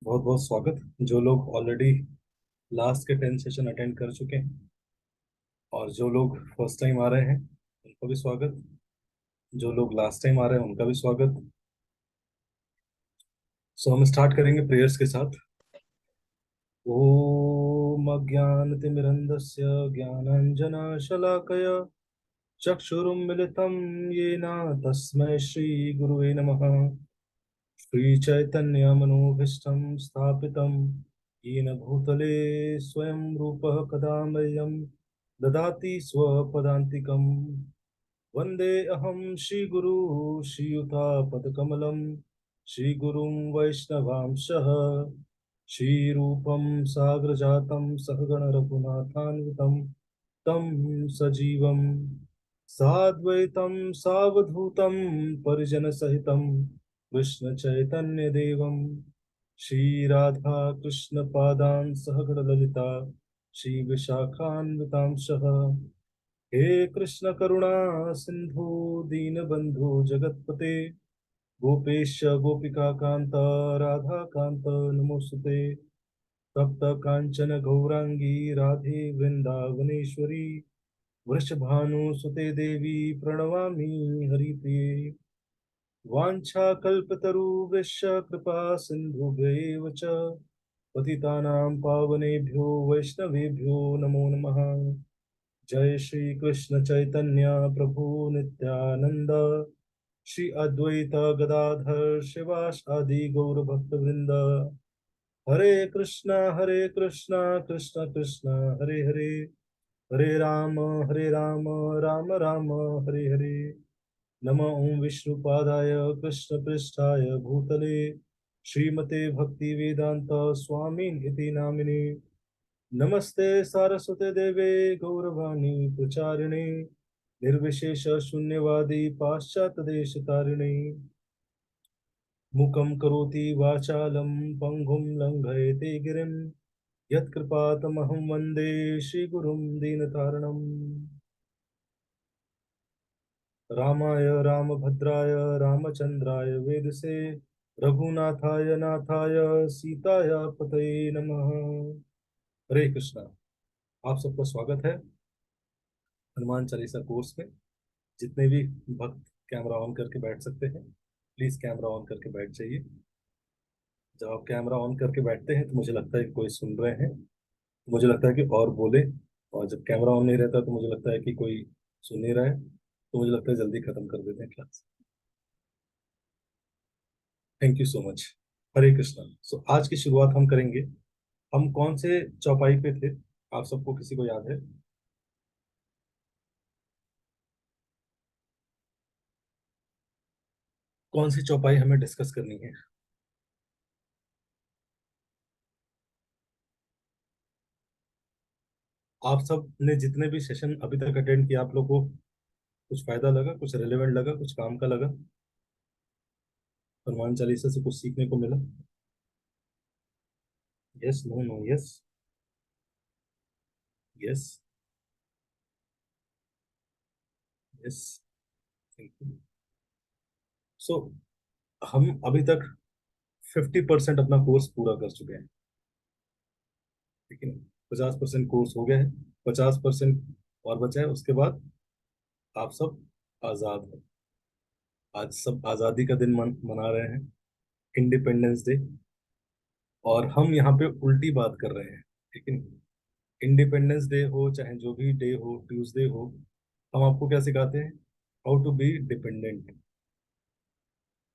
बहुत बहुत स्वागत। जो लोग ऑलरेडी लास्ट के 10 सेशन अटेंड कर चुके हैं और जो लोग फर्स्ट टाइम आ रहे हैं उनको भी स्वागत। जो लोग लास्ट टाइम आ रहे हैं उनका भी स्वागत। सो हम स्टार्ट करेंगे प्रेयर्स के साथ। ओम अज्ञानतिमिरन्धस्य ज्ञानाञ्जनशलाकया चक्षुरुन्मिलितं येन तस्मै श्रीगुरुवे नमः। श्रीचैतन्यमनोभीष्टं स्थापितं येन भूतले स्वयं रूपः कदा मह्यं ददाति स्वपदान्तिकम्। वन्दे अहं श्रीगुरु श्रीयुतापदकमलं श्रीगुरुं वैष्णवांशः श्रीरूपं साग्रजातं सहगण रघुनाथान्वितं तं सजीवं साद्वैतं सावधूतं परिजनसहितं कृष्णचैतन्यदेवं श्रीराधा कृष्णपादान् सहगण ललिता श्रीविशाखान्वितांशः। हे कृष्ण करुणा सिंधु दीनबंधु जगतपते गोपेश गोपिका कांत राधा कांत नमोस्तुते। तप्त कांचन गौरांगी राधे वृंदावनेश्वरी वृषभानुसुते देवी प्रणमामि हरिप्रिये। वाञ्छाकल्पतरुभ्यश्च कृपा सिन्धुभ्यैव च पतितानां पावनेभ्यो वैष्णवेभ्यो नमो नमः। जय श्री कृष्ण चैतन्य प्रभु नित्यानंद श्री अद्वैत गदाधर शिवासादि गौर भक्त वृंद। हरे कृष्णा कृष्ण कृष्ण हरे हरे हरे राम राम राम हरे हरे। नमो ओं विष्णुपादाय कृष्ण पृष्ठाय भूतले श्रीमते भक्ति वेदांत स्वामी इति नामिने। नमस्ते सारस्वते देवे गौरवाणी प्रचारिणे निर्विशेष शून्यवादी पाश्चात्य देश तारिणे। मुखं करोति वाचालं पंगुं लंघयते गिरिं यत्कृपातमहं वन्दे श्रीगुरुं दीनतारणम्। रामाय रामभद्राय रामचंद्राय वेदसे रघुनाथाय नाथाय सीताय पतये नमः। हरे कृष्णा। आप सबका स्वागत है हनुमान चालीसा कोर्स में। जितने भी भक्त कैमरा ऑन करके बैठ सकते हैं प्लीज कैमरा ऑन करके बैठ जाइए। जब आप कैमरा ऑन करके बैठते हैं तो मुझे लगता है कि कोई सुन रहे हैं, तो मुझे लगता है कि और बोले। और जब कैमरा ऑन नहीं रहता तो मुझे लगता है कि कोई सुन नहीं रहा है, तो मुझे लगता है जल्दी खत्म कर देते हैं class. Thank you so much. Hare Krishna. So आज की शुरुआत हम करेंगे। हम कौन से चौपाई पे थे? आप सबको किसी को याद है? कौन सी चौपाई हमें डिस्कस करनी है? आप सब ने जितने भी सेशन अभी तक अटेंड किया, आप लोग को कुछ फायदा लगा, कुछ रिलेवेंट लगा, कुछ काम का लगा? हनुमान चालीसा से कुछ सीखने को मिला? Yes, no, no, yes, yes, yes. Thank you. So हम अभी तक 50% अपना कोर्स पूरा कर चुके हैं, ठीक है। 50% कोर्स हो गया है, 50% और बचा है। उसके बाद आप सब आजाद हैं। आज सब आजादी का दिन मना रहे हैं, इंडिपेंडेंस डे। और हम यहाँ पे उल्टी बात कर रहे हैं, ठीक है। इंडिपेंडेंस डे हो चाहे जो भी डे हो, ट्यूसडे हो, हम आपको क्या सिखाते हैं? How to be dependent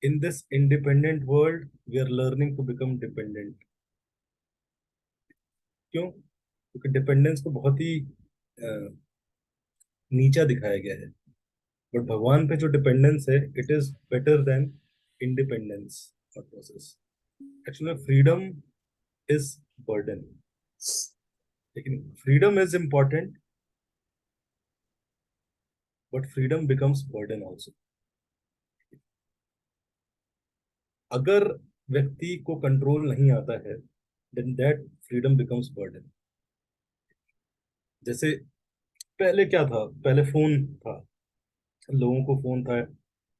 in this independent world. We are learning to become dependent. क्यों? क्योंकि डिपेंडेंस को बहुत ही अ, नीचा दिखाया गया है। बट भगवान पे जो डिपेंडेंस है, it is better than independence process. Actually freedom is burden, लेकिन freedom is important, but freedom becomes burden also. अगर व्यक्ति को कंट्रोल नहीं आता है, then that freedom becomes burden. जैसे पहले क्या था? पहले फोन था, लोगों को फोन था।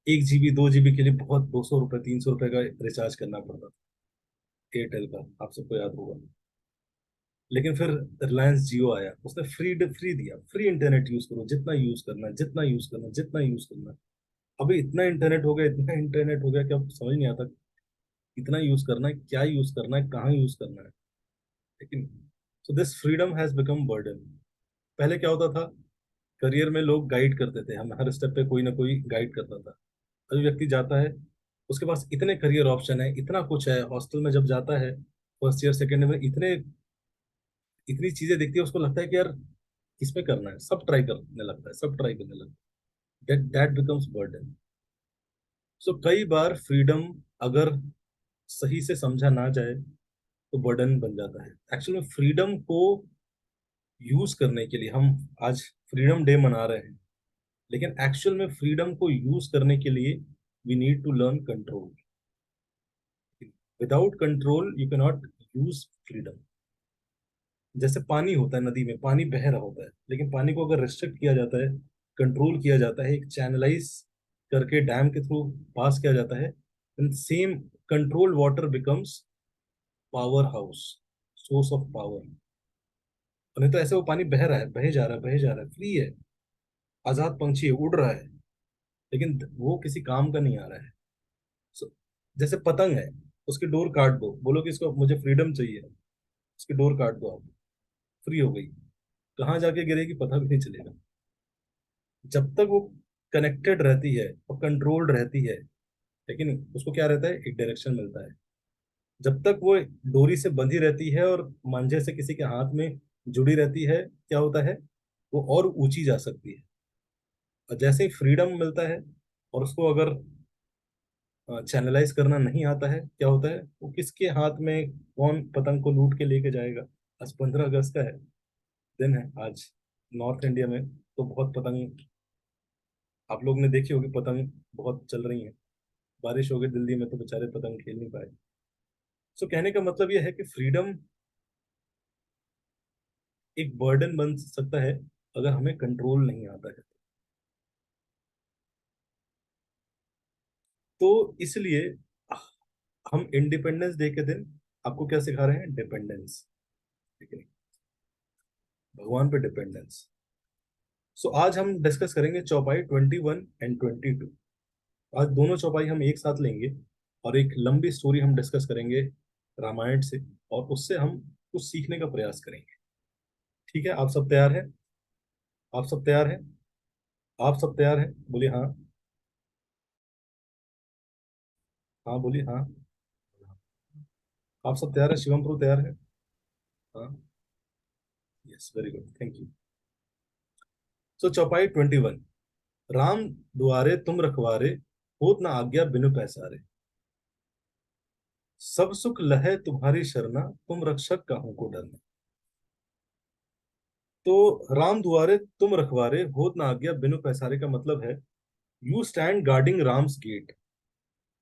1 GB 2 GB के लिए बहुत 200 रुपए 300 रुपए का रिचार्ज करना पड़ता था। एयरटेल का, आप सबको याद होगा। लेकिन फिर रिलायंस जियो आया, उसने फ्री दिया, फ्री इंटरनेट यूज करो, जितना यूज करना है, जितना यूज करना है, जितना यूज करना है। अभी इतना इंटरनेट हो गया, इतना इंटरनेट हो गया कि अब समझ नहीं आता कितना यूज करना है, क्या यूज करना है, कहाँ यूज करना है। लेकिन so this freedom has become burden. पहले क्या होता था, करियर में लोग गाइड करते थे, हम हर स्टेप पे कोई ना कोई गाइड करता था। अभी व्यक्ति जाता है, उसके पास इतने करियर ऑप्शन है, इतना कुछ है, हॉस्टल में जब जाता है फर्स्ट ईयर सेकेंड में, इतने इतनी चीजें देखती है, उसको लगता है कि यार किसमें करना है, सब ट्राई करने लगता है, सब ट्राई करने लगता है, दैट बिकम्स बर्डन। सो कई बार फ्रीडम अगर सही से समझा ना जाए तो बर्डन बन जाता है। एक्चुअली में फ्रीडम को यूज करने के लिए हम आज फ्रीडम डे मना रहे हैं, लेकिन एक्चुअल में फ्रीडम को यूज करने के लिए we need to learn control. Without control you can not use freedom. जैसे पानी होता है, नदी में पानी बह रहा होता है, लेकिन पानी को अगर रिस्ट्रिक्ट किया जाता है, कंट्रोल किया जाता है, एक चैनलाइज करके डैम के थ्रू पास किया जाता है, same control water becomes power house, source of power. नहीं तो ऐसे वो पानी बह रहा है, बहे जा रहा है, बहे जा रहा है, फ्री है, आजाद पंछी है, उड़ रहा है, लेकिन वो किसी काम का नहीं आ रहा है। So, जैसे पतंग है, उसकी डोर काट दो, बोलो कि इसको मुझे फ्रीडम चाहिए, उसकी डोर काट दो आप, फ्री हो गई, कहाँ जाके गिरेगी पता भी नहीं चलेगा। जब तक वो कनेक्टेड रहती है और कंट्रोल्ड रहती है, लेकिन उसको क्या रहता है, एक डायरेक्शन मिलता है। जब तक वो डोरी से बंधी रहती है और मांझे से किसी के हाथ में जुड़ी रहती है, क्या होता है, वो और ऊंची जा सकती है। और जैसे ही फ्रीडम मिलता है और उसको अगर चैनलाइज करना नहीं आता है, क्या होता है, वो किसके हाथ में कौन पतंग को लूट के लेके जाएगा। आज 15 अगस्त का है, दिन है आज, नॉर्थ इंडिया में तो बहुत पतंग, आप लोग ने देखी होगी, पतंग बहुत चल रही है। बारिश हो गई दिल्ली में तो बेचारे पतंग खेल नहीं पाए। सो कहने का मतलब यह है कि फ्रीडम एक बर्डन बन सकता है अगर हमें कंट्रोल नहीं आता है। तो इसलिए हम इंडिपेंडेंस डे के दिन आपको क्या सिखा रहे हैं, डिपेंडेंस, ठीक है, भगवान पे डिपेंडेंस। सो आज हम डिस्कस करेंगे चौपाई 21 एंड 22। आज दोनों चौपाई हम एक साथ लेंगे और एक लंबी स्टोरी हम डिस्कस करेंगे रामायण से, और उससे हम कुछ सीखने का प्रयास करेंगे। ठीक है, आप सब तैयार हैं? आप सब तैयार हैं? आप सब तैयार हैं, बोलिए हाँ। हाँ बोलिए हाँ। आप सब तैयार हैं, शिवम प्रभु तैयार है? हाँ। Yes, very good, thank you. So चौपाई 21। राम दुआरे तुम रखवारे, होत न आज्ञा बिनु पैसारे, सब सुख लहै तुम्हारी शरणा, तुम रक्षक काहू को डरना। तो राम दुआरे तुम रखवारे, होत न आज्ञा बिनु पैसारे का मतलब है, you stand guarding Ram's gate,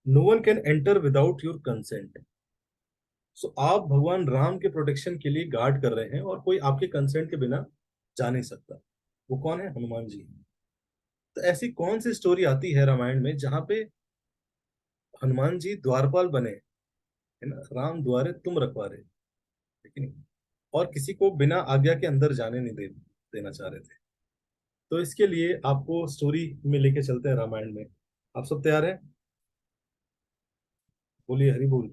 no one can enter without your consent. So आप भगवान राम के प्रोटेक्शन के लिए गार्ड कर रहे हैं और कोई आपके कंसेंट के बिना जा नहीं सकता। वो कौन है, हनुमान जी। तो ऐसी कौन सी स्टोरी आती है रामायण में जहां पे हनुमान जी द्वारपाल बने, है ना, राम द्वारे तुम रखवारे, लेकिन और किसी को बिना आज्ञा के अंदर जाने नहीं देना चाह रहे थे। तो इसके लिए आपको स्टोरी में लेके चलते हैं रामायण में। आप सब तैयार हैं, बोलिए हरि बोल।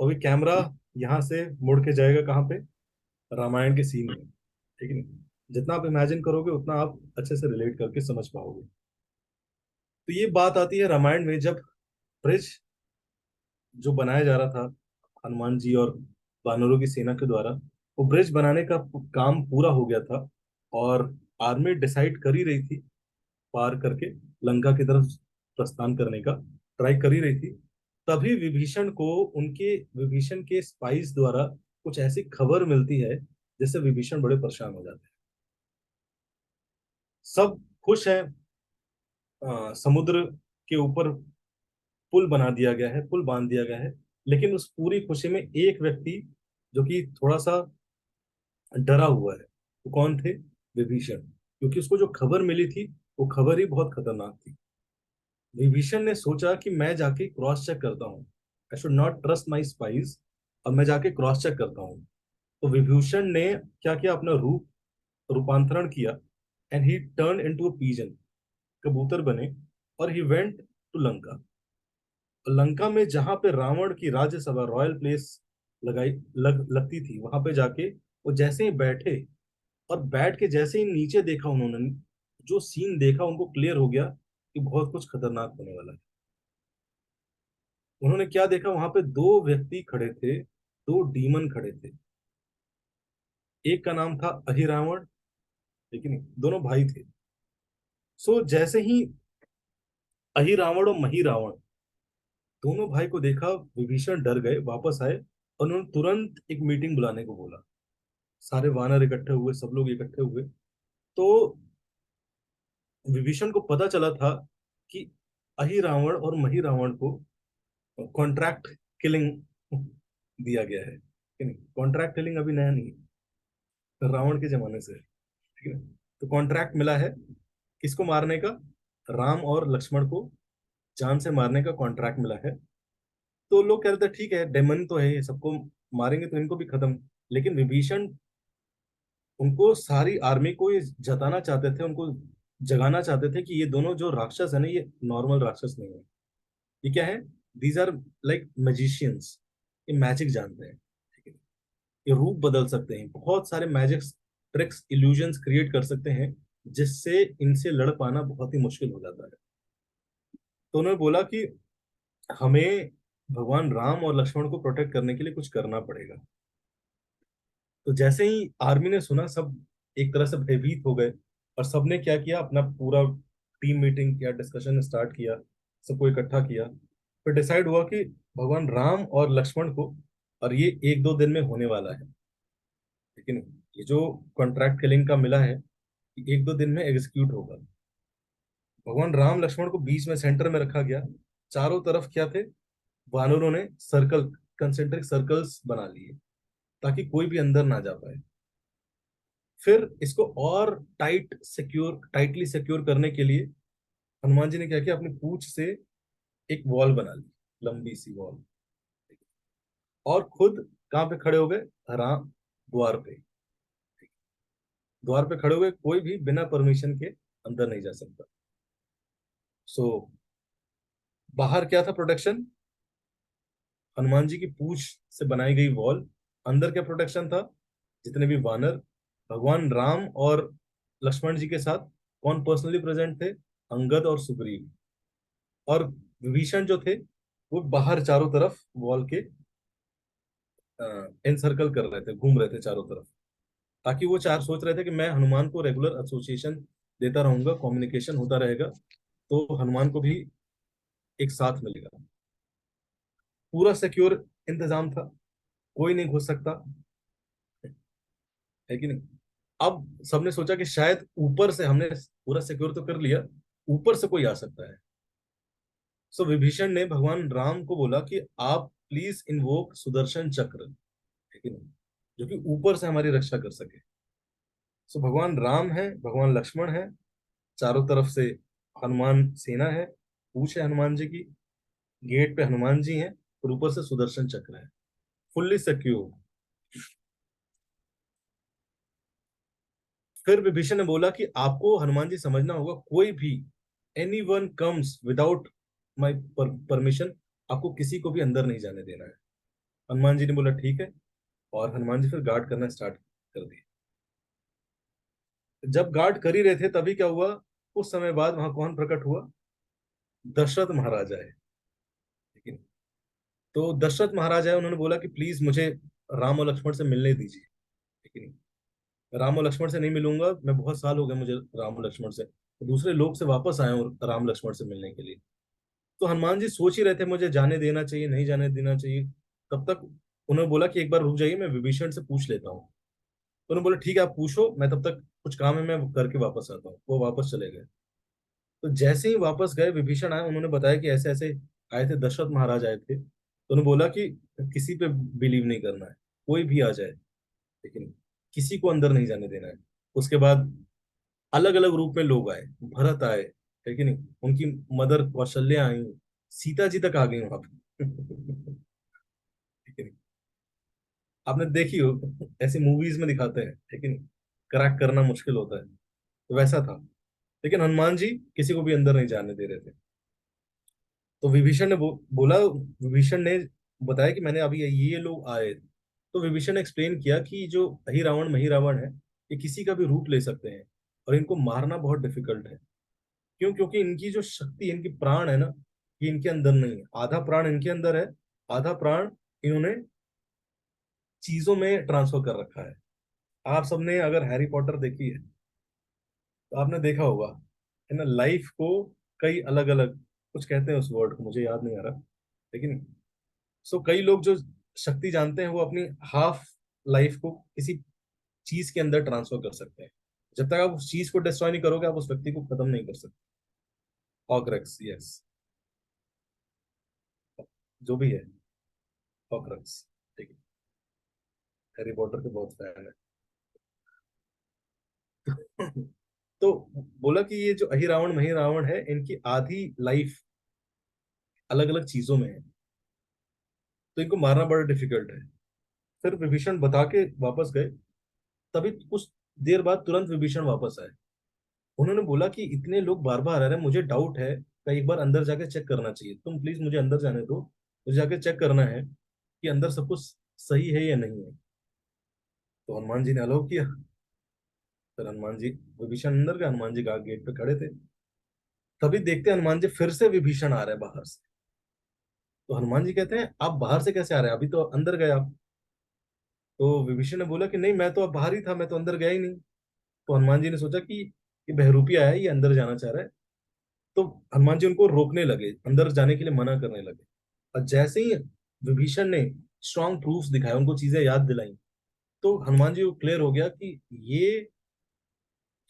तो अभी कैमरा यहाँ से मुड़ के जाएगा कहाँ पे, रामायण के सीन में, ठीक है। जितना आप इमेजिन करोगे उतना आप अच्छे से रिलेट करके समझ पाओगे। तो ये बात आती है रामायण में, जब ब्रिज जो बनाया जा रहा था हनुमान जी और वानरों की सेना के द्वारा, वो ब्रिज बनाने का काम पूरा हो गया था, और आर्मी डिसाइड कर ही रही थी पार करके लंका की तरफ प्रस्थान करने का, ट्राई कर ही रही थी। तभी विभीषण को उनके विभीषण के स्पाइस द्वारा कुछ ऐसी खबर मिलती है जिससे विभीषण बड़े परेशान हो जाते हैं। सब खुश हैं, समुद्र के ऊपर पुल बना दिया गया है, पुल बांध दिया गया है, लेकिन उस पूरी खुशी में एक व्यक्ति जो कि थोड़ा सा डरा हुआ है, वो कौन थे, विभीषण, क्योंकि उसको जो खबर मिली थी वो खबर ही बहुत खतरनाक थी। विभीषण ने सोचा कि मैं जाके क्रॉस चेक करता हूँ, I should not trust my spice, और मैं जाके क्रॉस चेक करता हूँ। तो विभूषण ने क्या किया, अपना रूपांतरण किया, and he turn into a pigeon, कबूतर बने, और he went to Lanka. Lanka में जहां पे रावण की राज्यसभा, रॉयल प्लेस लगती थी, वहां पे जाके वो जैसे ही बैठे, और बैठ के जैसे ही नीचे देखा उन्होंने, जो सीन देखा उनको क्लियर हो गया कि बहुत कुछ खतरनाक होने वाला है। उन्होंने क्या देखा, वहां पे दो व्यक्ति खड़े थे, दो डीमन खड़े थे। एक का नाम था अहिरावण, लेकिन दोनों भाई थे। सो जैसे ही अहिरावण और महिरावण दोनों भाई को देखा, विभीषण डर गए, वापस आए, और उन्होंने तुरंत एक मीटिंग बुलाने को बोला। सारे वानर इकट्ठे हुए, सब लोग इकट्ठे हुए। तो विभीषण को पता चला था कि अहिरावण और महिरावण को कॉन्ट्रैक्ट किलिंग दिया गया है, कि नहीं? कॉन्ट्रैक्ट किलिंग अभी नया नहीं है, रावण के जमाने से है, ठीक है। तो कॉन्ट्रैक्ट मिला है किसको मारने का, राम और लक्ष्मण को जान से मारने का कॉन्ट्रैक्ट मिला है। तो लोग कह रहे थे ठीक है, डेमन तो है, ये सबको मारेंगे तो इनको भी खत्म। लेकिन विभीषण उनको, सारी आर्मी को ये जताना चाहते थे, उनको जगाना चाहते थे कि ये दोनों जो राक्षस है ना, ये नॉर्मल राक्षस नहीं है। ये क्या है, दीज आर लाइक मैजिशियंस, ये मैजिक जानते हैं, ठीक है। ये रूप बदल सकते हैं, बहुत सारे मैजिक ट्रिक्स, इल्यूजन्स क्रिएट कर सकते हैं, जिससे इनसे लड़ पाना बहुत ही मुश्किल हो जाता है। तो उन्होंने बोला कि हमें भगवान राम और लक्ष्मण को प्रोटेक्ट करने के लिए कुछ करना पड़ेगा। तो जैसे ही आर्मी ने सुना, सब एक तरह से भयभीत हो गए, और सबने क्या किया, अपना पूरा टीम मीटिंग किया, डिस्कशन स्टार्ट किया, सबको इकट्ठा किया। फिर डिसाइड हुआ कि भगवान राम और लक्ष्मण को, और ये एक दो दिन में होने वाला है, लेकिन ये जो कॉन्ट्रैक्ट किलिंग का मिला है, ये एक दो दिन में एग्जीक्यूट होगा। भगवान राम लक्ष्मण को बीच में, सेंटर में रखा गया। चारों तरफ क्या थे, वानरों ने सर्कल, कंसेंट्रिक सर्कल्स बना लिए, ताकि कोई भी अंदर ना जा पाए। फिर इसको और टाइटली सिक्योर करने के लिए हनुमान जी ने क्या किया, अपनी पूंछ से एक वॉल बना ली, लंबी सी वॉल, और खुद कहाँ पे खड़े हो गए, राम द्वार पे। द्वार पे खड़े हुए, कोई भी बिना परमिशन के अंदर नहीं जा सकता। सो बाहर क्या था प्रोटेक्शन, हनुमान जी की पूंछ से बनाई गई वॉल। अंदर क्या प्रोटेक्शन था, जितने भी वानर भगवान राम और लक्ष्मण जी के साथ कौन पर्सनली प्रेजेंट थे, अंगद और सुग्रीव। और विभीषण जो थे, वो बाहर चारों तरफ वॉल के एनसर्कल कर रहे थे, घूम रहे थे चारों तरफ, ताकि वो चार सोच रहे थे कि मैं हनुमान को रेगुलर एसोसिएशन देता रहूंगा, कम्युनिकेशन होता रहेगा, तो हनुमान को भी एक साथ मिलेगा। पूरा सिक्योर इंतजाम था, कोई नहीं घुस सकता, है कि नहीं। अब सबने सोचा कि शायद ऊपर से, हमने पूरा सिक्योर तो कर लिया, ऊपर से कोई आ सकता है। सो विभीषण ने भगवान राम को बोला कि आप प्लीज इन्वोक सुदर्शन चक्र, है कि नहीं, जो कि ऊपर से हमारी रक्षा कर सके। सो भगवान राम है, भगवान लक्ष्मण है, चारों तरफ से हनुमान सेना है, पूछ है हनुमान जी की, गेट पे हनुमान जी हैं, और ऊपर से सुदर्शन चक्र है, फुल्ली सिक्योर। फिर विभीषण ने बोला कि आपको हनुमान जी समझना होगा, कोई भी any one comes without my permission, आपको किसी को भी अंदर नहीं जाने देना है। हनुमान जी ने बोला ठीक है, और हनुमान जी फिर गार्ड करना स्टार्ट कर दिए। जब गार्ड कर ही रहे थे, तभी क्या हुआ, कुछ समय बाद वहां कौन प्रकट हुआ, दशरथ महाराज आए, ठीक है। तो दशरथ महाराज आए, उन्होंने बोला कि प्लीज मुझे राम और लक्ष्मण से मिलने दीजिए, ठीक है। राम और लक्ष्मण से नहीं मिलूंगा, मैं बहुत साल हो गए मुझे राम और लक्ष्मण से, तो दूसरे लोग से वापस आए हूँ राम लक्ष्मण से मिलने के लिए। तो हनुमान जी सोच ही रहे थे मुझे जाने देना चाहिए, नहीं जाने देना चाहिए। तब तक उन्होंने बोला कि एक बार रुक जाइए, मैं विभीषण से पूछ लेता हूँ। तो उन्होंने बोला ठीक है, आप पूछो, मैं तब तक कुछ काम है, मैं करके वापस आता हूँ। वो वापस चले गए। तो जैसे ही वापस गए, विभीषण आए, उन्होंने बताया कि ऐसे ऐसे आए थे, दशरथ महाराज आए थे। तो उन्होंने बोला कि किसी पे बिलीव नहीं करना है, कोई भी आ जाए, लेकिन किसी को अंदर नहीं जाने देना है। उसके बाद अलग अलग रूप में लोग आए, भरत आए, है कि नहीं, उनकी मदर कौशल्या आई, सीता जी तक आ गई वहां पे। आपने देखी हो, ऐसी मूवीज में दिखाते हैं, लेकिन क्रैक करना मुश्किल होता है, तो वैसा था। लेकिन हनुमान जी किसी को भी अंदर नहीं जाने दे रहे थे। तो विभीषण ने बोला, विभीषण ने बताया कि मैंने अभी ये लोग आए। तो विभीषण ने एक्सप्लेन किया कि जो अहि रावण मही रावण है, ये किसी का भी रूप ले सकते हैं, और इनको मारना बहुत डिफिकल्ट है। क्यों? क्योंकि इनकी जो शक्ति, इनकी प्राण है ना, ये इनके अंदर नहीं है। आधा प्राण इनके अंदर है, आधा प्राण इन्होंने चीजों में ट्रांसफर कर रखा है। आप सबने अगर हैरी पॉटर देखी है, तो आपने देखा होगा, है ना, लाइफ को कई अलग अलग, कुछ कहते हैं उस वर्ड को, मुझे याद नहीं आ रहा, लेकिन सो कई लोग जो शक्ति जानते हैं, वो अपनी हाफ लाइफ को किसी चीज के अंदर ट्रांसफर कर सकते हैं। जब तक आप उस चीज को डिस्ट्रॉय नहीं करोगे, आप उस व्यक्ति को खत्म नहीं कर सकते। हॉकरक्स, यस, जो भी है, हॉकरक्स। ठीक है, हैरी पॉटर के बहुत फैन है। तो बोला कि ये जो अहि रावण मही रावण है, इनकी आधी लाइफ अलग अलग चीजों में है, तो इनको मारना बड़ा डिफिकल्ट है। फिर विभीषण बता के वापस गए। तभी कुछ देर बाद तुरंत विभीषण वापस आए। उन्होंने बोला कि इतने लोग बार बार आ रहे हैं, मुझे डाउट है, कहीं एक बार अंदर जाके चेक करना चाहिए, तुम प्लीज मुझे अंदर जाने दो, मुझे जाके चेक करना है कि अंदर सब कुछ सही है या नहीं है। तो हनुमान जी ने अलाउ किया। फिर हनुमान जी, विभीषण अंदर गए, हनुमान जी का गेट पे खड़े थे। तभी देखते हैं हनुमान जी फिर से विभीषण आ रहे हैं बाहर से। तो हनुमान जी कहते हैं, आप बाहर से कैसे आ रहे हैं, अभी तो अंदर गए आप। तो विभीषण ने बोला कि नहीं, मैं तो अब बाहर ही था, मैं तो अंदर गया ही नहीं। तो हनुमान जी ने सोचा कि ये बहरूपिया है, ये अंदर जाना चाह रहा है। तो हनुमान जी उनको रोकने लगे, अंदर जाने के लिए मना करने लगे। और जैसे ही विभीषण ने स्ट्रॉन्ग प्रूफ्स दिखाए, उनको चीजें याद दिलाई, तो हनुमान जी को क्लियर हो गया कि ये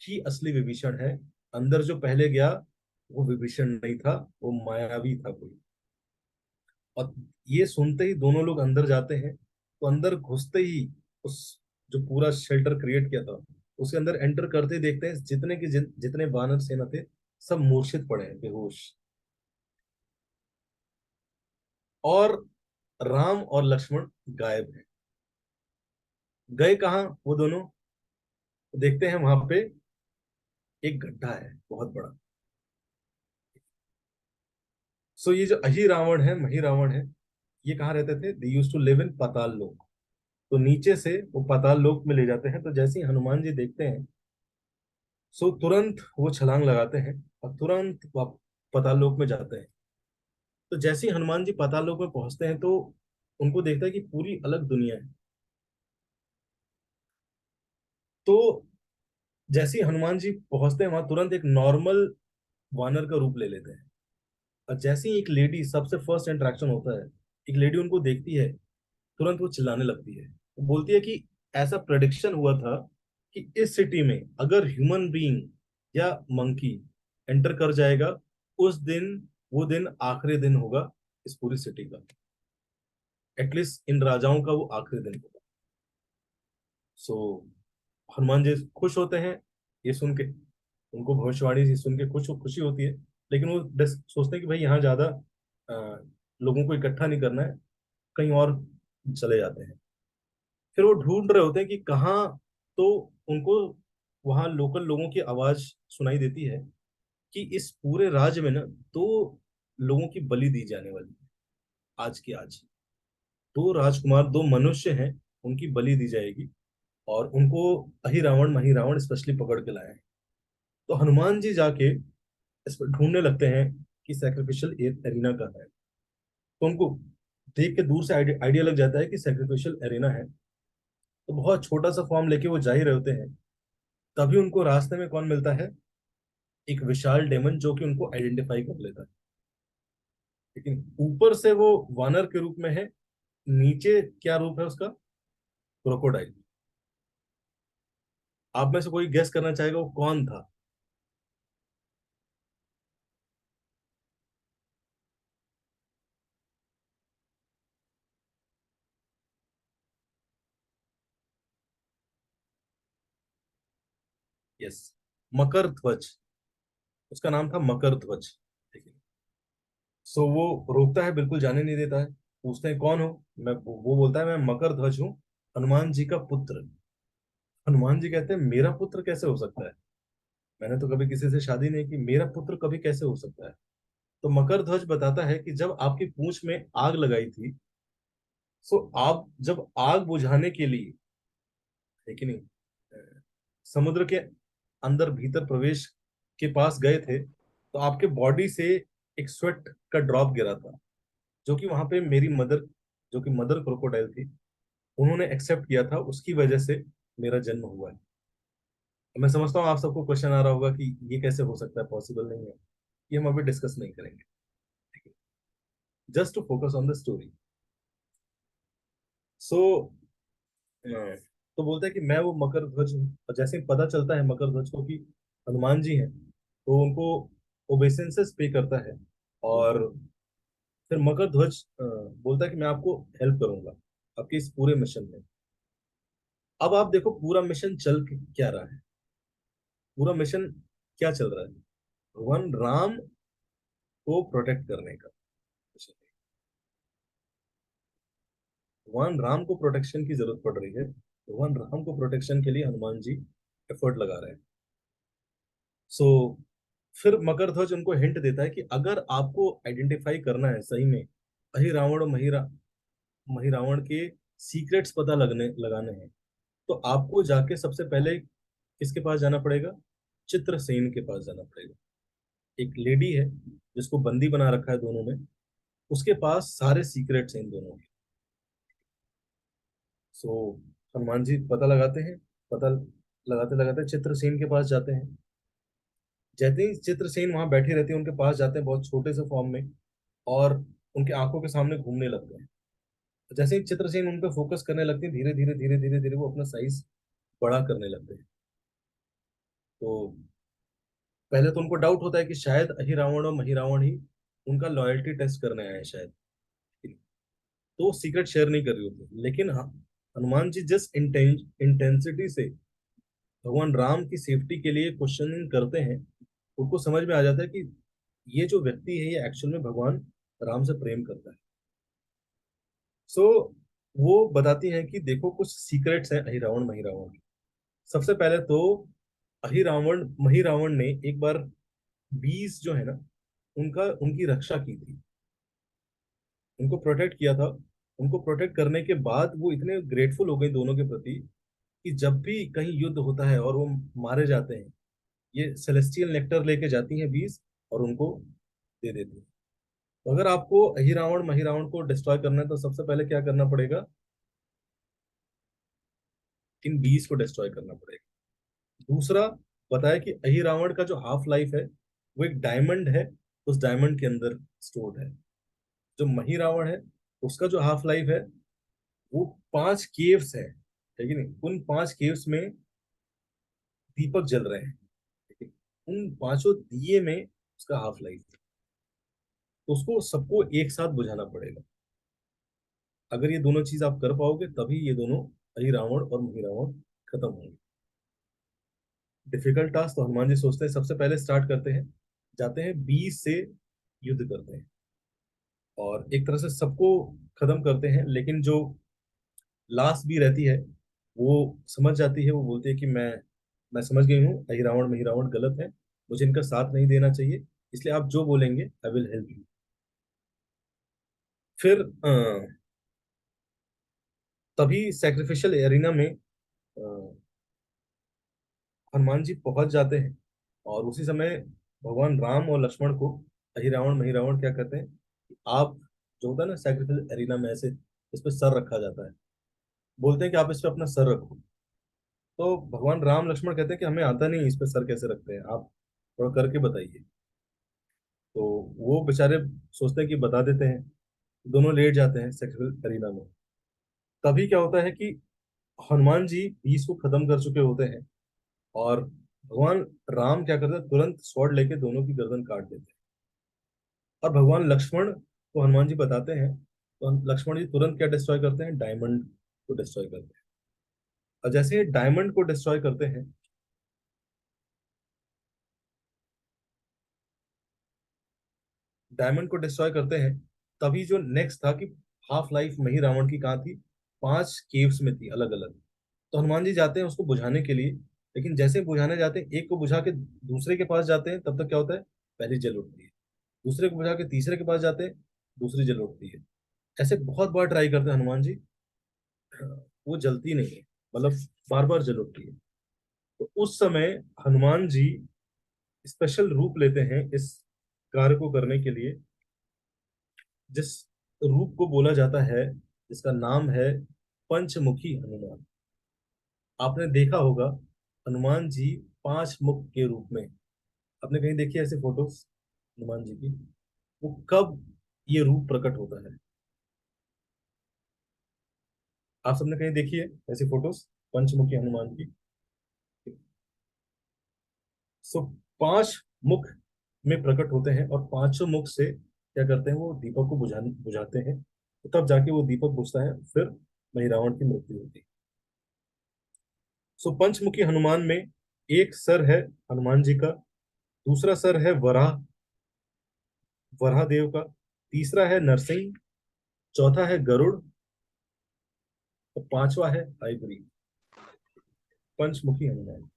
ही असली विभीषण है। अंदर जो पहले गया, वो विभीषण नहीं था, वो मायावी था कोई। और ये सुनते ही दोनों लोग अंदर जाते हैं। तो अंदर घुसते ही उस जो पूरा शेल्टर क्रिएट किया था, उसके अंदर एंटर करते ही देखते हैं जितने के जितने वानर सेना थे, सब मूर्छित पड़े हैं, बेहोश। और राम और लक्ष्मण गायब हैं। गए कहाँ वो दोनों? देखते हैं वहां पे एक गड्ढा है बहुत बड़ा। सो ये जो अहि रावण है मही रावण है, ये कहाँ रहते थे? दे यूज टू लिव इन पाताल लोक। तो नीचे से वो पाताल लोक में ले जाते हैं। तो जैसे ही हनुमान जी देखते हैं, सो तुरंत वो छलांग लगाते हैं और तुरंत पाताल लोक में जाते हैं। तो जैसे ही हनुमान जी पाताल लोक में पहुंचते हैं, तो उनको देखता है कि पूरी अलग दुनिया है। तो जैसे ही हनुमान जी पहुंचते हैं, वहां तुरंत एक नॉर्मल वानर का रूप ले लेते हैं। और जैसे ही एक लेडी, सबसे फर्स्ट इंटरेक्शन होता है, एक लेडी उनको देखती है, तुरंत वो चिल्लाने लगती है। वो बोलती है कि ऐसा प्रेडिक्शन हुआ था कि इस सिटी में अगर ह्यूमन बीइंग या मंकी एंटर कर जाएगा, उस दिन, वो दिन आखिरी दिन होगा इस पूरी सिटी का। एटलीस्ट इन राजाओं का वो आखिरी दिन होगा। सो हनुमान जी खुश होते हैं ये सुन के। उनको भविष्यवाणी से सुन के खुश खुशी होती है। लेकिन वो सोचते हैं कि भाई यहाँ ज्यादा अ, लोगों को इकट्ठा नहीं करना है, कहीं और चले जाते हैं। फिर वो ढूंढ रहे होते हैं कि कहाँ। तो उनको वहां लोकल लोगों की आवाज सुनाई देती है कि इस पूरे राज्य में ना, दो लोगों की बलि दी जाने वाली है, आज की आज। दो राजकुमार, दो मनुष्य हैं, उनकी बलि दी जाएगी। और उनको अहि रावण मही रावण स्पेशली पकड़ के लाए हैं। तो हनुमान जी जाके इस पर ढूंढने लगते हैं कि सैक्रिफिशियल एरिना का है। तो उनको देख के दूर से आइडिया लग जाता है कि सैक्रिफिशियल एरिना है। तो बहुत छोटा सा फॉर्म लेके वो जा ही रहे होते हैं। तभी उनको रास्ते में कौन मिलता है? एक विशाल डेमन, जो कि उनको आइडेंटिफाई कर लेता है। लेकिन ऊपर से वो वानर के रूप में है, नीचे क्या रूप है उसका? क्रोकोडाइल। आप में से कोई गेस करना चाहेगा वो कौन था? यस, मकर ध्वज। उसका नाम था मकर ध्वज। ठीक है। सो वो रोकता है, बिल्कुल जाने नहीं देता है। पूछते हैं कौन हो? वो बोलता है मैं मकर ध्वज हूँ, हनुमान जी का पुत्र। हनुमान जी कहते हैं मेरा पुत्र कैसे हो सकता है, मैंने तो कभी किसी से शादी नहीं की, मेरा पुत्र कभी कैसे हो सकता है। तो मकर ध्वज बताता है कि जब आपकी पूंछ में आग लगाई थी, सो आप जब आग बुझाने के लिए, है कि नहीं, समुद्र के अंदर भीतर प्रवेश के पास गए थे, तो आपके बॉडी से एक स्वेट का ड्रॉप गिरा था, जो कि वहां पे मेरी मदर, जो कि मदर क्रोकोडाइल थी, उन्होंने एक्सेप्ट किया था, उसकी वजह से मेरा जन्म हुआ है। मैं समझता हूँ आप सबको क्वेश्चन आ रहा होगा कि ये कैसे हो सकता है, पॉसिबल नहीं है। ये हम अभी डिस्कस नहीं करेंगे, ठीक है, just to focus on the story. So तो बोलता है कि मैं वो मकर ध्वज हूँ, और जैसे ही पता चलता है मकर ध्वज को कि हनुमान जी हैं, तो उनको ओबेसेंसेस पे करता है। और फिर मकर ध्वज बोलता है कि मैं आपको हेल्प करूंगा आपके इस पूरे मिशन में। अब आप देखो पूरा मिशन क्या रहा है, पूरा मिशन क्या चल रहा है, भगवान राम को प्रोटेक्ट करने का मिशन है। भगवान राम को प्रोटेक्शन की जरूरत पड़ रही है, भगवान राम को प्रोटेक्शन के लिए हनुमान जी एफर्ट लगा रहे हैं। सो फिर मकर ध्वज उनको हिंट देता है कि अगर आपको आइडेंटिफाई करना है सही में अहिरावण और महिरावण के सीक्रेट्स पता लगने लगाने हैं, तो आपको जाके सबसे पहले किसके पास जाना पड़ेगा, चित्रसेन के पास जाना पड़ेगा। एक लेडी है जिसको बंदी बना रखा है दोनों ने, उसके पास सारे सीक्रेट्स हैं इन दोनों के। सो हनुमान जी पता लगाते हैं, पता लगाते लगाते चित्रसेन के पास जाते हैं। जैसे ही चित्रसेन वहां बैठे रहते हैं उनके पास जाते हैं बहुत छोटे से फॉर्म में, और उनके आंखों के सामने घूमने लगते हैं। जैसे ही चित्रसेन उन पे फोकस करने लगते हैं, धीरे धीरे धीरे धीरे धीरे वो अपना साइज बड़ा करने लगते हैं। तो पहले तो उनको डाउट होता है कि शायद अहिरावण और महिरावण ही उनका लॉयल्टी टेस्ट करने आए हैं शायद, तो सीक्रेट शेयर नहीं कर रही होती। लेकिन हाँ, हनुमान जी जिस इंटेंसिटी से भगवान राम की सेफ्टी के लिए क्वेश्चनिंग करते हैं, उनको समझ में आ जाता है कि ये जो व्यक्ति है ये एक्चुअल में भगवान राम से प्रेम करता है। सो वो बताती हैं कि देखो कुछ सीक्रेट्स हैं अहिरावण महिरावण के। सबसे पहले तो अहिरावण महिरावण ने एक बार बीस जो है ना, उनका उनकी रक्षा की थी, उनको प्रोटेक्ट किया था। उनको प्रोटेक्ट करने के बाद वो इतने ग्रेटफुल हो गए दोनों के प्रति कि जब भी कहीं युद्ध होता है और वो मारे जाते हैं, ये सेलेस्टियल नेक्टर लेके जाती हैं बीस और उनको दे देती हैं। तो अगर आपको अहिरावण महिरावण को डिस्ट्रॉय करना है तो सबसे पहले क्या करना पड़ेगा, इन बीस को डिस्ट्रॉय करना पड़ेगा। दूसरा बताया कि अहिरावण का जो हाफ लाइफ है वो एक डायमंड है, उस डायमंड के अंदर स्टोर्ड है। जो महिरावण है उसका जो हाफ लाइफ है वो पांच केव्स है, ठीक है नहीं, उन पांच केव्स में दीपक जल रहे हैं, ठीक है? उन पांचों दिए में उसका हाफ लाइफ है, तो उसको सबको एक साथ बुझाना पड़ेगा। अगर ये दोनों चीज आप कर पाओगे तभी ये दोनों अहिरावण और महिरावण खत्म होंगे। डिफिकल्ट टास्क, तो हनुमान जी सोचते हैं सबसे पहले स्टार्ट करते हैं, जाते हैं बीस से युद्ध करते हैं और एक तरह से सबको खत्म करते हैं। लेकिन जो लास्ट भी रहती है वो समझ जाती है, वो बोलती है कि मैं समझ गई हूँ अहिरावण महिरावण गलत है, मुझे इनका साथ नहीं देना चाहिए, इसलिए आप जो बोलेंगे आई विल हेल्प यू। फिर तभी सैक्रिफिशियल एरिना में हनुमान जी पहुंच जाते हैं, और उसी समय भगवान राम और लक्ष्मण को अहिरावण महिरावण क्या कहते हैं कि आप, जो होता है ना सैक्रिफिशियल एरिना में ऐसे इस पे सर रखा जाता है, बोलते हैं कि आप इस पे अपना सर रखो। तो भगवान राम लक्ष्मण कहते हैं कि हमें आता नहीं इस पे सर कैसे रखते हैं, आप थोड़ा करके बताइए। तो वो बेचारे सोचते हैं कि बता देते हैं, दोनों लेट जाते हैं सैक्रिफिशियल एरिना में। तभी क्या होता है कि हनुमान जी बीस को खत्म कर चुके होते हैं, और भगवान राम क्या करते हैं, तुरंत स्वॉर्ड लेके दोनों की गर्दन काट देते हैं। और भगवान लक्ष्मण को हनुमान जी बताते हैं, तो लक्ष्मण जी तुरंत क्या डिस्ट्रॉय करते हैं, डायमंड को डिस्ट्रॉय करते हैं। और जैसे ही डायमंड को डिस्ट्रॉय करते हैं, डायमंड को डिस्ट्रॉय करते हैं, तभी जो नेक्स्ट था कि हाफ लाइफ मही रावण की कहाँ थी, 5 केव्स में थी अलग अलग। तो हनुमान जी जाते हैं उसको बुझाने के लिए, लेकिन जैसे ही बुझाने जाते हैं, एक को बुझा के दूसरे के पास जाते हैं, तब तक क्या होता है, पहली जल उठती है। दूसरे को बुझा के तीसरे के पास जाते हैं, दूसरी जल उठती है। ऐसे बहुत बार ट्राई करते हैं हनुमान जी, वो जलती नहीं है, मतलब बार बार जल उठती है। तो उस समय हनुमान जी स्पेशल रूप लेते हैं इस कार्य को करने के लिए, जिस रूप को बोला जाता है, जिसका नाम है पंचमुखी हनुमान। आपने देखा होगा हनुमान जी 5 मुख के रूप में। आपने कहीं देखी है ऐसे फोटोज हनुमान जी की? वो कब ये रूप प्रकट होता है? आप सबने कहीं देखी है ऐसी फोटोज पंचमुखी हनुमान की? सो 5 मुख में प्रकट होते हैं, और पांचों मुख से क्या करते हैं, वो दीपक को बुझाते हैं, तो तब जाके वो दीपक बुझता है, फिर वही रावण की मृत्यु होती है। सो पंचमुखी हनुमान में एक सर है हनुमान जी का, दूसरा सर है वराह, वराह देव का, तीसरा है नरसिंह, चौथा है गरुड़, और पांचवा है आइवरी। पंचमुखी हनुमान।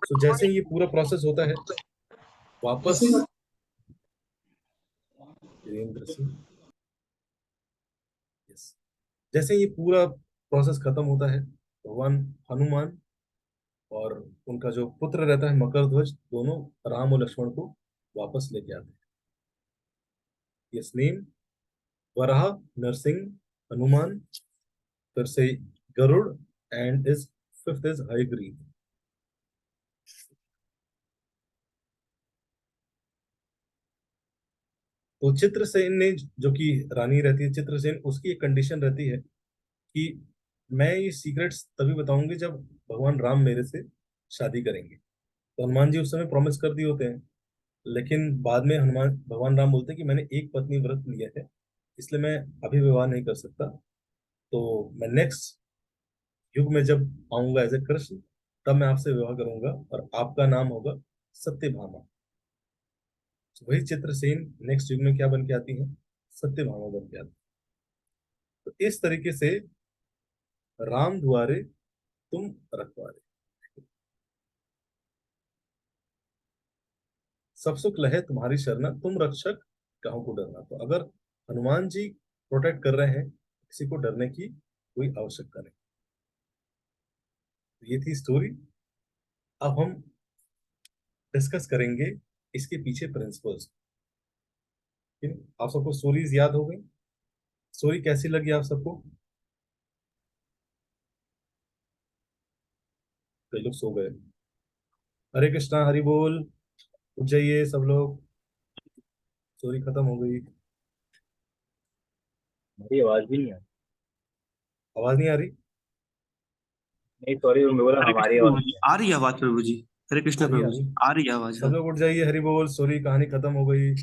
सो जैसे ही ये पूरा प्रोसेस होता है, वापस वीरेंद्र सिंह, यस, जैसे ये पूरा प्रोसेस खत्म होता है, भगवान हनुमान और उनका जो पुत्र रहता है मकर ध्वज, दोनों राम और लक्ष्मण को वापस लेके आते हैं। यस नेम, वराह, नरसिंह, हनुमान, फिर से Garuda, and is fifth is Hayagriva. तो चित्रसेन ने, जो कि रानी रहती है चित्रसेन, उसकी एक कंडीशन रहती है कि मैं ये सीक्रेट्स तभी बताऊंगी जब भगवान राम मेरे से शादी करेंगे। तो हनुमान जी उस समय प्रॉमिस कर दिए होते हैं, लेकिन बाद में हनुमान भगवान राम बोलते हैं कि मैंने एक पत्नी व्रत लिया है, इसलिए मैं अभी विवाह नहीं कर सकता। तो मैं नेक्स्ट युग में जब आऊंगा एज ए कृष्ण, तब मैं आपसे विवाह करूंगा, और आपका नाम होगा सत्यभामा। तो वही चित्रसेन नेक्स्ट युग में क्या बन के आती है, सत्यभामा बन के आती है। तो इस तरीके से राम दुआरे तुम रखवारे, सब सुख लहे तुम्हारी शरणा, तुम रक्षक काहू को डरना। तो अगर हनुमान जी प्रोटेक्ट कर रहे हैं, किसी को डरने की कोई आवश्यकता नहीं। तो ये थी स्टोरी। अब हम डिस्कस करेंगे इसके पीछे प्रिंसिपल्स। ठीक है? आप सबको स्टोरीज याद हो गई? स्टोरी कैसी लगी आप सबको? कई लोग सो गए। हरे कृष्णा हरि बोल, उठ जाइए सब लोग, स्टोरी खत्म हो गई। मेरी आवाज भी नहीं आ रही। आवाज नहीं आ रही? नहीं सॉरी, मैं बोला हरे हमारी कृष्ण आवाज प्रभु जी, नहीं आ रही है आवाज प्रभु जी। हरे आ कृष्ण रही, आ प्रभु रही। जी, आ रही है आवाज, सब हाँ। लोग उठ जाइए, हरि बोल, स्टोरी कहानी खत्म हो गई।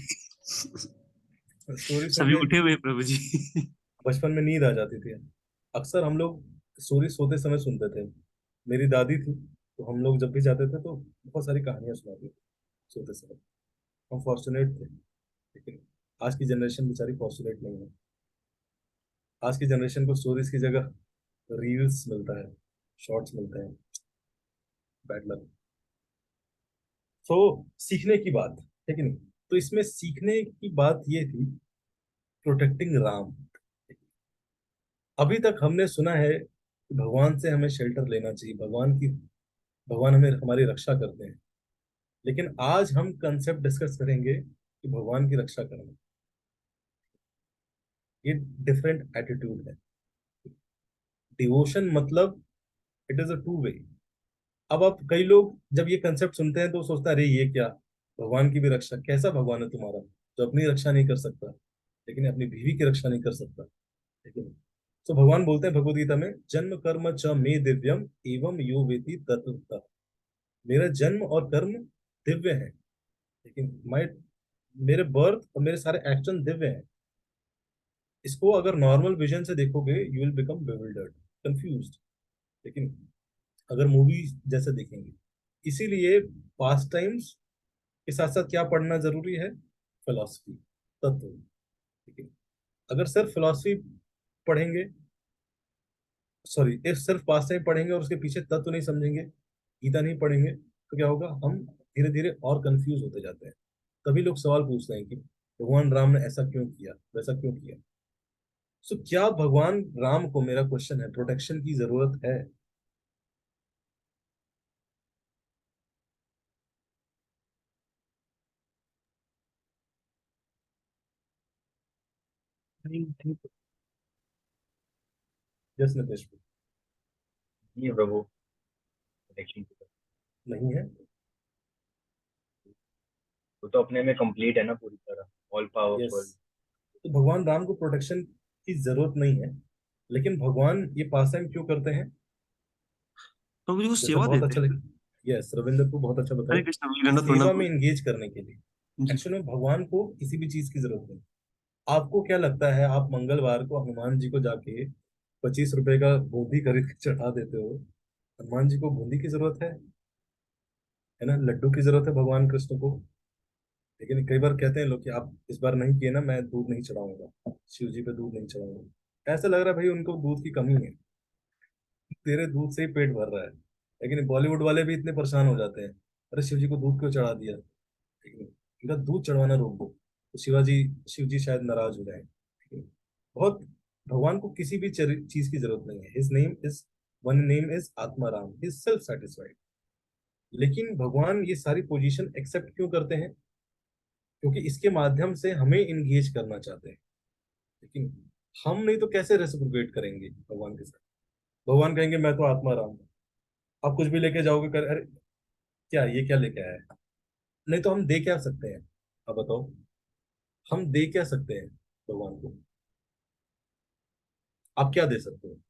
स्टोरी सुन सभी के उठे हुए हैं प्रभु जी। बचपन में नींद आ जाती थी। अक्सर हम लोग स्टोरी सोते समय सुनते थे। मेरी दादी थी, तो हम लोग जब भी जाते थे तो बहुत सारी कहानियां सुनाती थी सोते समय। हम फॉर्चुनेट थे, लेकिन आज की जनरेशन बेचारी फॉर्चुनेट नहीं है। आज की जनरेशन को स्टोरीज की जगह रील्स मिलता है, शॉर्ट्स मिलते हैं। Bad luck. तो सीखने की बात है कि नहीं? तो इसमें सीखने की बात ये थी, प्रोटेक्टिंग राम। अभी तक हमने सुना है कि भगवान से हमें शेल्टर लेना चाहिए, भगवान हमें हमारी रक्षा करते हैं। लेकिन आज हम कंसेप्ट डिस्कस करेंगे कि भगवान की रक्षा करना, ये डिफरेंट एटीट्यूड है। डिवोशन मतलब it is a two way. अब आप कई लोग जब ये कंसेप्ट सुनते हैं तो सोचता है, अरे ये क्या, भगवान की भी रक्षा? कैसा भगवान है तुम्हारा जो अपनी रक्षा नहीं कर सकता, लेकिन अपनी बीवी की रक्षा नहीं कर सकता? लेकिन तो भगवान बोलते हैं भगवद गीता में, जन्म कर्म च मे दिव्यम एवं यो वेति तत्वतः। मेरा जन्म और कर्म दिव्य है, लेकिन मेरे बर्थ और मेरे सारे एक्शन दिव्य हैं। इसको अगर नॉर्मल विजन से देखोगे, you will become bewildered, confused. लेकिन अगर मूवी जैसे देखेंगे, इसीलिए पास टाइम्स के साथ साथ क्या पढ़ना जरूरी है, फिलोसफी, तत्व। ठीक है? अगर सिर्फ फिलोसफी पढ़ेंगे, सॉरी इफ सिर्फ पास्ट टाइम पढ़ेंगे और उसके पीछे तत्व नहीं समझेंगे, गीता नहीं पढ़ेंगे, तो क्या होगा, हम धीरे धीरे और कंफ्यूज होते जाते हैं। तभी लोग सवाल पूछते हैं कि भगवान राम ने ऐसा क्यों किया, वैसा क्यों किया। सो क्या भगवान राम को, मेरा क्वेश्चन है, प्रोटेक्शन की जरूरत है? नहीं नहीं, यस नितेश? नहीं है प्रभु, प्रोटेक्शन की। नहीं है? वो तो अपने में कंप्लीट है ना पूरी तरह, ऑल यस। पावरफुल। तो भगवान राम को प्रोटेक्शन की जरूरत नहीं है, लेकिन भगवान ये पास टाइम क्यों करते हैं? प्रभु जी को जैसे सेवा बहुत देते अच्छा हैं। यस, रविंद्र को बहुत अच्छा हरे बताया, कृष्ण वीरेंद्र प्रणाम सेवा में प्रभु एंगेज करने के लिए। जी। एक्चुअली में भगवान को किसी भी चीज की जरूरत नहीं। आपको क्या लगता है, आप मंगलवार को हनुमान जी को जाके 25 रुपए का बूंदी खरीद के चढ़ा देते हो? हनुमान जी को बूंदी की जरूरत है ना, लड्डू की जरूरत है भगवान कृष्ण को। लेकिन कई बार कहते हैं लोग कि आप इस बार नहीं किए ना, मैं दूध नहीं चढ़ाऊंगा, शिव जी पे दूध नहीं चढ़ाऊंगा। ऐसा लग रहा है भाई उनको दूध की कमी है, तेरे दूध से ही पेट भर रहा है। लेकिन बॉलीवुड वाले भी इतने परेशान हो जाते हैं, अरे शिव जी को दूध क्यों चढ़ा दिया, ठीक है, इनका दूध चढ़वाना रोक दो, तो शिवाजी शिव जी शायद नाराज हो जाए, ठीक है। बहुत, भगवान को किसी भी चीज की जरूरत नहीं है। His name is, one name is आत्मा राम, इज सेल्फ सेटिस्फाइड। लेकिन भगवान ये सारी पोजीशन एक्सेप्ट क्यों करते हैं? क्योंकि इसके माध्यम से हमें इंगेज करना चाहते हैं। लेकिन हम नहीं तो कैसे रेसिप्रोकेट करेंगे भगवान के साथ? भगवान कहेंगे मैं तो आत्मा राम हूँ, आप कुछ भी लेके जाओगे कर, अरे क्या ये क्या लेके आया है? नहीं तो हम दे क्या सकते हैं? आप बताओ, हम दे क्या सकते हैं भगवान को? आप क्या दे सकते हो?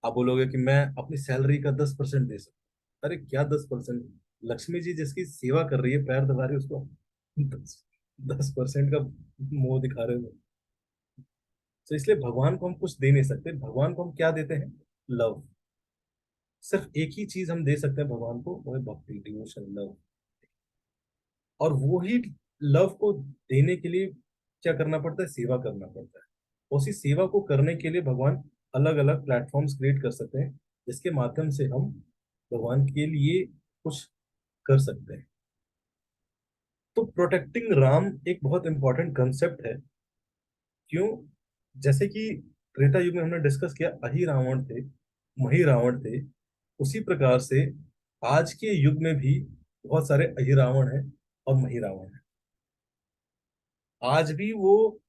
आप बोलोगे कि मैं अपनी सैलरी का 10% दे सकता हूँ। अरे क्या 10%? लक्ष्मी जी जिसकी सेवा कर रही है, पैर दबा रही है, उसको 10% का मोह दिखा रहे हो? तो इसलिए भगवान को हम कुछ दे नहीं सकते। भगवान को हम क्या देते हैं? लव। सिर्फ एक ही चीज हम दे सकते हैं भगवान को, वो है भक्ति, डिवोशन, लव। और वो ही लव को देने के लिए क्या करना पड़ता है? सेवा करना पड़ता है। उसी सेवा को करने के लिए भगवान अलग अलग प्लेटफॉर्म्स क्रिएट कर सकते हैं, जिसके माध्यम से हम भगवान के लिए कुछ कर सकते हैं। तो प्रोटेक्टिंग राम एक बहुत इंपॉर्टेंट कंसेप्ट है। क्यों? जैसे कि त्रेता युग में हमने डिस्कस किया, अहि रावण थे, मही रावण थे, उसी प्रकार से आज के युग में भी बहुत सारे अहि रावण हैं और मही रावण हैं। आज भी वो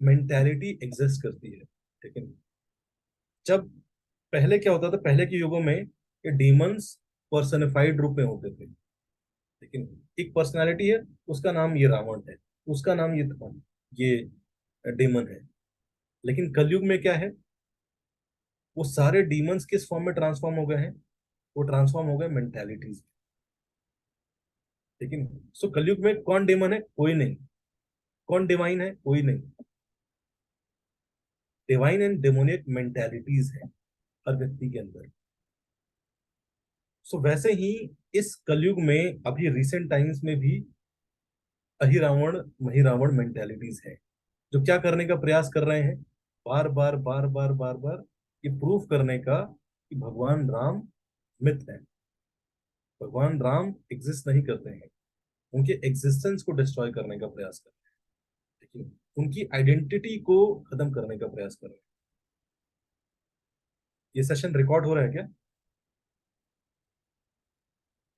मेंटेलिटी एग्जिस्ट करती है। लेकिन जब, पहले क्या होता था, पहले के युगों में ये डीमंस पर्सनिफाइड रूप में होते थे। लेकिन एक पर्सनालिटी है, उसका नाम ये रावण है, उसका नाम ये था, ये डीमन है। लेकिन कलयुग में क्या है, वो सारे डीमंस किस फॉर्म में ट्रांसफॉर्म हो गए हैं? वो ट्रांसफॉर्म हो गए मेंटेलिटीज। लेकिन सो कलयुग में कौन डेमन है? कोई नहीं। कौन डिवाइन है? कोई नहीं। डिवाइन एंड डेमोनिक मेंटेलिटीज है हर व्यक्ति के अंदर। सो वैसे ही इस कलयुग में अभी रिसेंट टाइम्स में भी अहिरावण महिरावण मेंटेलिटीज है, जो क्या करने का प्रयास कर रहे हैं? बार बार बार बार बार बार ये प्रूफ करने का कि भगवान राम मिथ है, भगवान राम एग्जिस्ट नहीं करते हैं। उनके एग्जिस्टेंस को डिस्ट्रॉय करने का प्रयास कर रहे हैं, लेकिन उनकी आइडेंटिटी को खत्म करने का प्रयास कर रहे हैं। ये सेशन रिकॉर्ड हो रहा है क्या?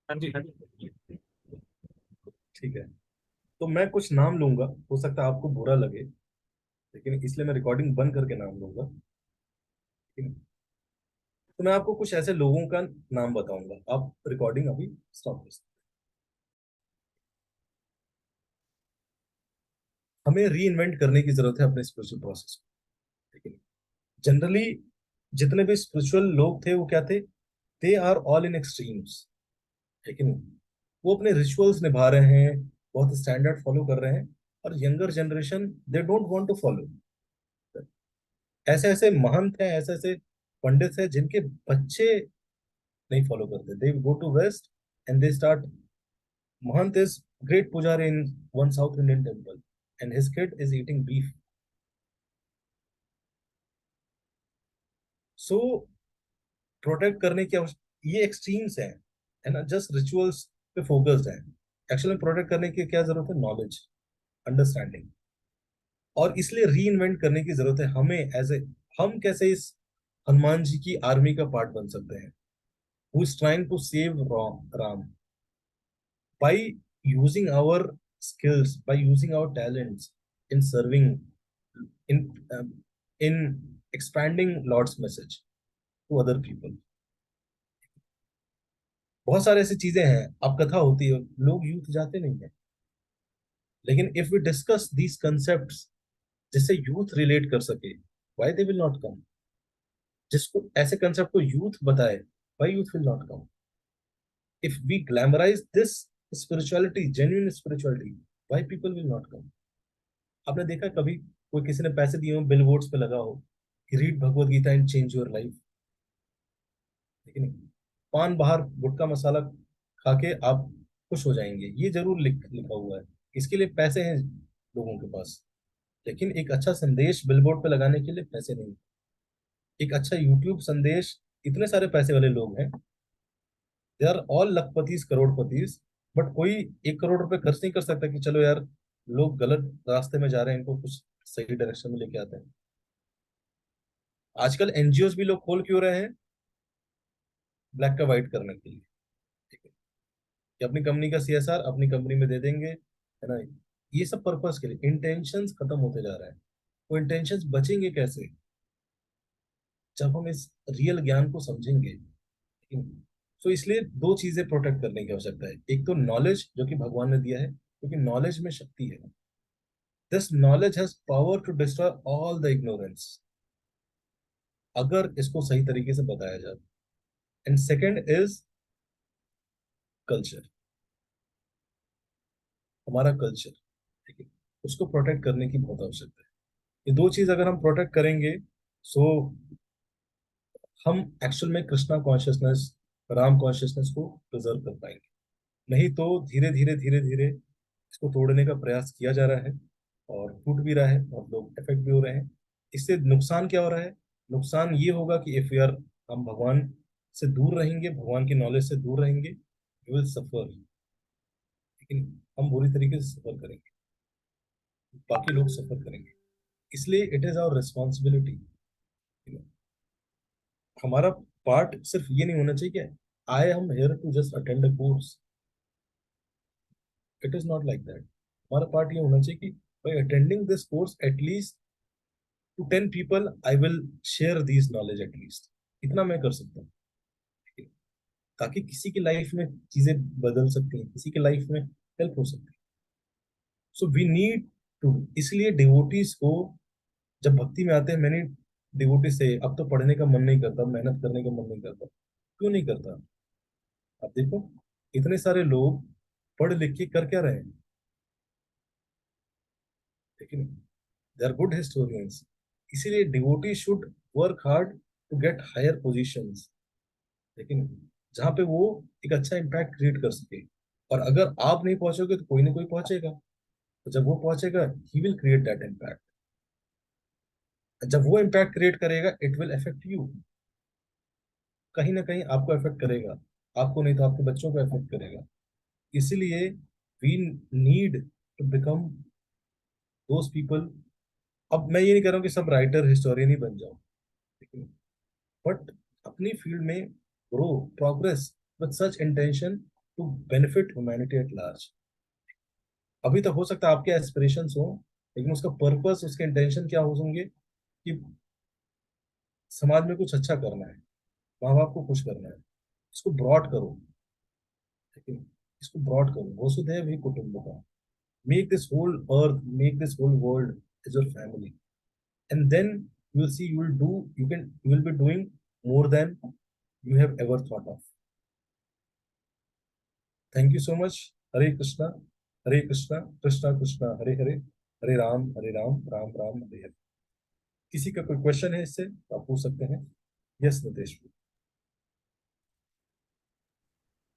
हाँ जी, हाँ जी। ठीक है। तो मैं कुछ नाम लूंगा, हो सकता है आपको बुरा लगे, लेकिन इसलिए मैं रिकॉर्डिंग बंद करके नाम लूंगा। ठीक है? तो मैं आपको कुछ ऐसे लोगों का नाम बताऊंगा, आप रिकॉर्डिंग अभी स्टॉप कर सकते हैं। हमें री इन्वेंट करने की जरूरत है अपने स्पिरिचुअल प्रोसेस को। लेकिन जनरली जितने भी स्पिरिचुअल लोग थे वो क्या थे? They are all in extremes. लेकिन वो अपने रिचुअल्स निभा रहे हैं, बहुत स्टैंडर्ड फॉलो कर रहे हैं, और younger generation they don't want to follow. ऐसे ऐसे महंत हैं, ऐसे ऐसे पंडित हैं जिनके बच्चे नहीं फॉलो करते, they go to waste and they start. महंत इज ग्रेट पुजारी in one South Indian temple, and his kid is eating beef. So protect करने की ये एक्सट्रीम्स है ना, जस्ट रिचुअल्स पे फोकस्ड है। एक्चुअली प्रोटेक्ट करने की क्या जरूरत है? Knowledge, understanding. और इसलिए री इन्वेंट करने की जरूरत है हमें एज ए, हम कैसे इस हनुमान जी की आर्मी का पार्ट बन सकते हैं, who is trying to save Ram, by using our skills, by using our talents in serving, in in expanding Lord's message to other people। बहुत सारे ऐसी चीजें हैं, अब कथा होती है, लोग यूथ जाते नहीं है, लेकिन if we discuss these concepts जिससे यूथ रिलेट कर सके, why they will not come? जिसको ऐसे कंसेप्ट को यूथ बताए, why youth will not come? If we glamorise this spirituality, genuine spirituality, why people will not come? आपने देखा कभी कोई किसी ने पैसे दिए हो, बिल बोर्ड्स पे लगा हो कि read Bhagavad Gita and change your life? लेकिन पान बाहर गुटखा मसाला खा के आप खुश हो जाएंगे, ये जरूर लिखा हुआ है। इसके लिए पैसे हैं लोगों के पास, लेकिन एक अच्छा संदेश बिलबोर्ड पे लगाने के लिए पैसे नहीं। एक अच्छा यूट्यूब संदेश, इतने सारे पैसे वाले लोग हैं, दे आर ऑल लखपतिस, करोड़पतिस, बट कोई 1 करोड़ रुपए खर्च नहीं कर सकता कि चलो यार लोग गलत रास्ते में जा रहे हैं, इनको कुछ सही डायरेक्शन में लेके आते हैं। आजकल एनजीओ भी लोग खोल क्यों रहे हैं? ब्लैक का व्हाइट करने के लिए, ठीक है, कि अपनी कंपनी का सीएसआर अपनी कंपनी में दे देंगे, है ना। ये सब पर्पस के लिए इंटेंशंस खत्म होते जा रहा है। वो इंटेंशंस बचेंगे कैसे? जब हम इस रियल ज्ञान को समझेंगे। तो इसलिए दो चीजें प्रोटेक्ट करने की आवश्यकता है। एक तो नॉलेज जो कि भगवान ने दिया है, क्योंकि नॉलेज में शक्ति है। This knowledge has power to destroy all the ignorance, अगर इसको सही तरीके से बताया जाए। एंड सेकंड इज कल्चर, हमारा कल्चर, ठीक है, उसको प्रोटेक्ट करने की बहुत आवश्यकता है। ये दो चीज अगर हम प्रोटेक्ट करेंगे, सो हम एक्चुअल में कृष्णा कॉन्शियसनेस, राम कॉन्शियसनेस को प्रिजर्व कर पाएंगे। नहीं तो धीरे धीरे धीरे धीरे इसको तोड़ने का प्रयास किया जा रहा है, और टूट भी रहा है, और लोग इफेक्ट भी हो रहे हैं। इससे नुकसान क्या हो रहा है? नुकसान ये होगा कि इफ वी आर, हम भगवान से दूर रहेंगे, भगवान की नॉलेज से दूर रहेंगे, वी विल सफर। लेकिन हम बुरी तरीके से सफर करेंगे, बाकी लोग सफर करेंगे। इसलिए इट इज आवर रिस्पॉन्सिबिलिटी। हमारा पार्ट सिर्फ ये नहीं होना चाहिए कि I am here to just attend a course, it is not like that. हमारा पार्ट ये होना चाहिए कि by attending this course at least to 10 people I will share this knowledge at least, इतना मैं कर सकता हूँ, ठीक है? ताकि किसी की लाइफ में चीजें बदल सकती हैं, किसी की लाइफ में हेल्प हो सकती है। सो वी नीड टू, इसलिए डिवोटीज को जब भक्ति में आते हैं, मैंने डिवोटी से अब तो पढ़ने का मन नहीं करता, मेहनत करने का मन नहीं करता, क्यों नहीं करता? अब देखो इतने सारे लोग पढ़ लिख के कर क्या रहे हैं, लेकिन दे आर गुड हिस्टोरियंस। इसीलिए devotee should work hard to get higher positions, लेकिन जहाँ पे वो एक अच्छा इम्पैक्ट क्रिएट कर सके। और अगर आप नहीं पहुंचोगे तो कोई ना कोई पहुंचेगा, तो जब वो पहुंचेगा he will create that impact. जब वो इम्पैक्ट क्रिएट करेगा इट विल अफेक्ट यू, कहीं ना कहीं आपको अफेक्ट करेगा, आपको नहीं तो आपके बच्चों को अफेक्ट करेगा। इसीलिए we need to become those people. अब मैं ये नहीं कह रहा हूँ कि सब राइटर हिस्टोरियन ही बन जाओ, लेकिन बट अपनी फील्ड में grow, progress with such intention to benefit humanity at large. अभी तक हो सकता है आपके एस्पिरेशंस हो, लेकिन उसका पर्पस, उसके इंटेंशन क्या हो होंगे कि समाज में कुछ अच्छा करना है, माँ बाप को खुश करना है। इसको ब्रॉड करो, लेकिन इसको ब्रॉड करो, वसुधैव ही कुटुंबकम। Make this whole earth, make this whole world is your family, and then you will see, you will be doing more than you have ever thought of. Thank you so much. Hare Krishna, Hare Krishna, Krishna Krishna, Hare Hare, Hare Ram, Hare Ram, Ram Ram, Hare Hare। किसी का कोई question है इससे तो आप पूछ सकते हैं। यस नितेश।